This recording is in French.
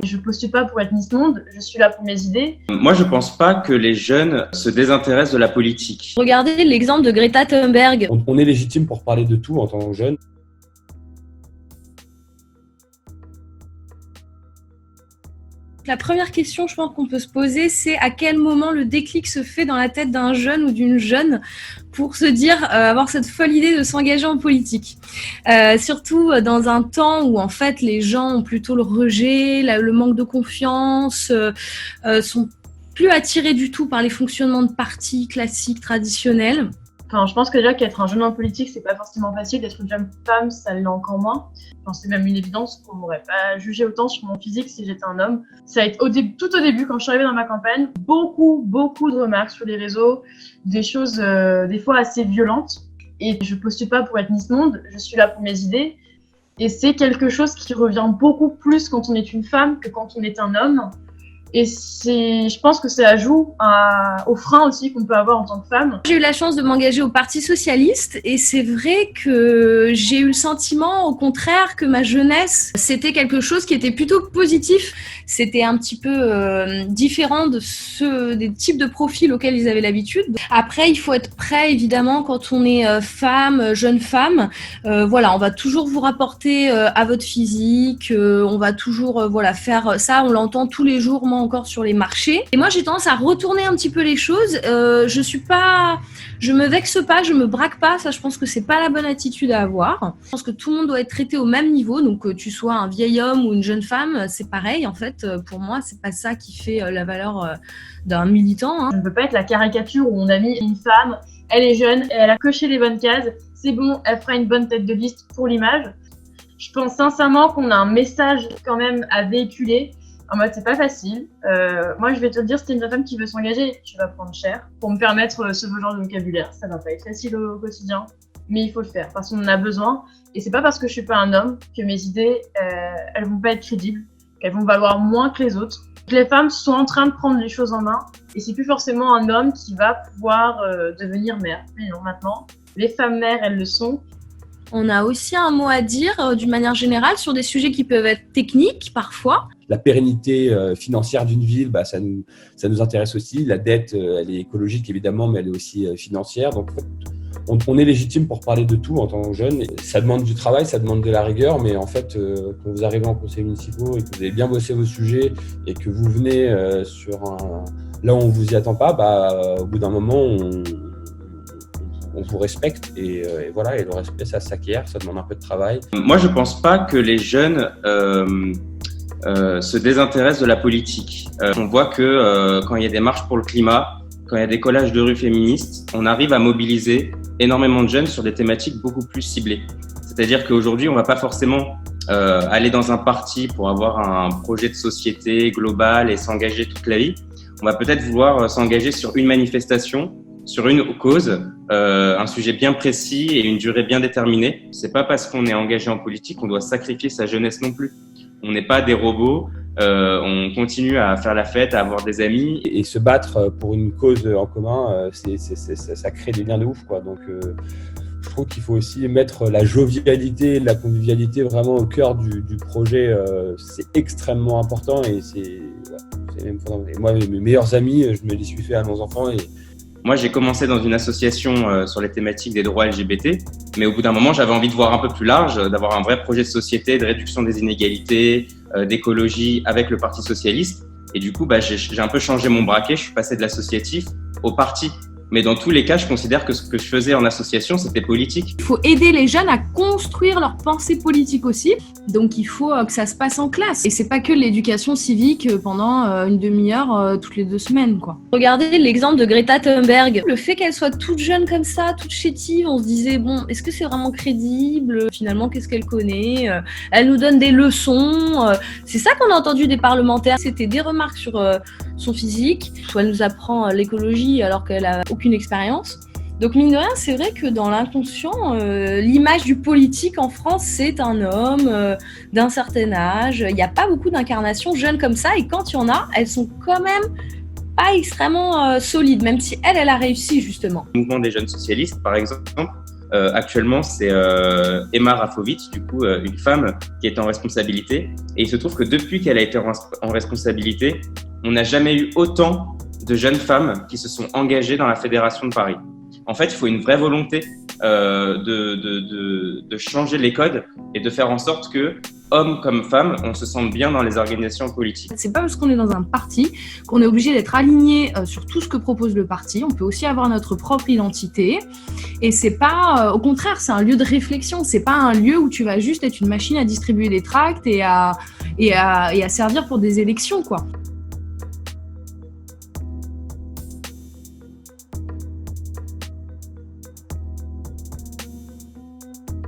Je postule pas pour être Miss Monde, je suis là pour mes idées. Moi, je pense pas que les jeunes se désintéressent de la politique. Regardez l'exemple de Greta Thunberg. On est légitime pour parler de tout en tant que jeune. La première question, je pense qu'on peut se poser, c'est à quel moment le déclic se fait dans la tête d'un jeune ou d'une jeune pour se dire, avoir cette folle idée de s'engager en politique. Surtout dans un temps où en fait les gens ont plutôt le rejet, le manque de confiance, sont plus attirés du tout par les fonctionnements de partis classiques, traditionnels. Enfin, je pense que déjà qu'être un jeune homme politique, c'est pas forcément facile. D'être une jeune femme, ça l'est encore moins. Enfin, c'est même une évidence qu'on m'aurait pas jugé autant sur mon physique si j'étais un homme. Ça a été tout au début, quand je suis arrivée dans ma campagne, beaucoup de remarques sur les réseaux, des choses des fois assez violentes. Et je postule pas pour être Miss Monde, je suis là pour mes idées. Et c'est quelque chose qui revient beaucoup plus quand on est une femme que quand on est un homme. Et je pense que ça joue au frein aussi qu'on peut avoir en tant que femme. J'ai eu la chance de m'engager au Parti Socialiste et c'est vrai que j'ai eu le sentiment, au contraire, que ma jeunesse, c'était quelque chose qui était plutôt positif. C'était un petit peu différent des types de profils auxquels ils avaient l'habitude. Après, il faut être prêt, évidemment, quand on est femme, jeune femme. Voilà, on va toujours vous rapporter à votre physique. On va toujours faire ça. On l'entend tous les jours, moi encore sur les marchés. Et moi, j'ai tendance à retourner un petit peu les choses. Je me vexe pas, je me braque pas. Ça, je pense que c'est pas la bonne attitude à avoir. Je pense que tout le monde doit être traité au même niveau. Donc, que tu sois un vieil homme ou une jeune femme, c'est pareil. En fait, pour moi, c'est pas ça qui fait la valeur d'un militant. Hein. Je ne veux pas être la caricature où on a mis une femme, elle est jeune, elle a coché les bonnes cases. C'est bon, elle fera une bonne tête de liste pour l'image. Je pense sincèrement qu'on a un message quand même à véhiculer. En mode, c'est pas facile. Moi, je vais te le dire, si t'es une jeune femme qui veut s'engager, tu vas prendre cher. Pour me permettre ce genre de vocabulaire, ça va pas être facile au quotidien, mais il faut le faire parce qu'on en a besoin. Et c'est pas parce que je suis pas un homme que mes idées, elles vont pas être crédibles, qu'elles vont valoir moins que les autres. Les femmes sont en train de prendre les choses en main et c'est plus forcément un homme qui va pouvoir devenir mère. Mais non, maintenant, les femmes mères, elles le sont. On a aussi un mot à dire d'une manière générale sur des sujets qui peuvent être techniques parfois. La pérennité financière d'une ville, ça nous intéresse aussi. La dette, elle est écologique évidemment, mais elle est aussi financière. Donc on est légitime pour parler de tout en tant que jeune. Ça demande du travail, ça demande de la rigueur, mais en fait, quand vous arrivez en conseil municipal et que vous avez bien bossé vos sujets et que vous venez là où on vous y attend pas, au bout d'un moment, on vous respecte et voilà, et le respect, ça s'acquiert, ça demande un peu de travail. Moi, je pense pas que les jeunes se désintéressent de la politique. On voit que quand il y a des marches pour le climat, quand il y a des collages de rues féministes, on arrive à mobiliser énormément de jeunes sur des thématiques beaucoup plus ciblées. C'est-à-dire qu'aujourd'hui, on va pas forcément aller dans un parti pour avoir un projet de société global et s'engager toute la vie. On va peut-être vouloir s'engager sur une manifestation, sur une cause, un sujet bien précis et une durée bien déterminée. C'est pas parce qu'on est engagé en politique qu'on doit sacrifier sa jeunesse non plus. On n'est pas des robots, on continue à faire la fête, à avoir des amis. Et se battre pour une cause en commun, ça crée des liens de ouf, quoi. Donc, je trouve qu'il faut aussi mettre la jovialité, la convivialité vraiment au cœur du projet. C'est extrêmement important et c'est même fondamental. Et moi, mes meilleurs amis, je me les suis fait à mes enfants. Moi, j'ai commencé dans une association sur les thématiques des droits LGBT, mais au bout d'un moment, j'avais envie de voir un peu plus large, d'avoir un vrai projet de société, de réduction des inégalités, d'écologie avec le Parti socialiste. Et du coup, j'ai un peu changé mon braquet, je suis passé de l'associatif au parti. Mais dans tous les cas, je considère que ce que je faisais en association, c'était politique. Il faut aider les jeunes à construire leur pensée politique aussi. Donc, il faut que ça se passe en classe. Et c'est pas que l'éducation civique pendant une demi-heure toutes les 2 semaines, quoi. Regardez l'exemple de Greta Thunberg. Le fait qu'elle soit toute jeune comme ça, toute chétive, on se disait, bon, est-ce que c'est vraiment crédible ? Finalement, qu'est-ce qu'elle connaît ? Elle nous donne des leçons. C'est ça qu'on a entendu des parlementaires. C'était des remarques sur son physique. Soit elle nous apprend l'écologie alors qu'elle a aucune expérience. Donc mine de rien, c'est vrai que dans l'inconscient, l'image du politique en France, c'est un homme d'un certain âge. Il n'y a pas beaucoup d'incarnations jeunes comme ça, et quand il y en a, elles sont quand même pas extrêmement solides, même si elle a réussi justement. Le mouvement des jeunes socialistes, par exemple, actuellement, c'est Emma Rafovitch, du coup, une femme qui est en responsabilité. Et il se trouve que depuis qu'elle a été en responsabilité, on n'a jamais eu autant de jeunes femmes qui se sont engagées dans la Fédération de Paris. En fait, il faut une vraie volonté de changer les codes et de faire en sorte que, hommes comme femmes, on se sente bien dans les organisations politiques. C'est pas parce qu'on est dans un parti qu'on est obligé d'être aligné sur tout ce que propose le parti. On peut aussi avoir notre propre identité. Et c'est pas, au contraire, c'est un lieu de réflexion. C'est pas un lieu où tu vas juste être une machine à distribuer des tracts et à servir pour des élections, quoi.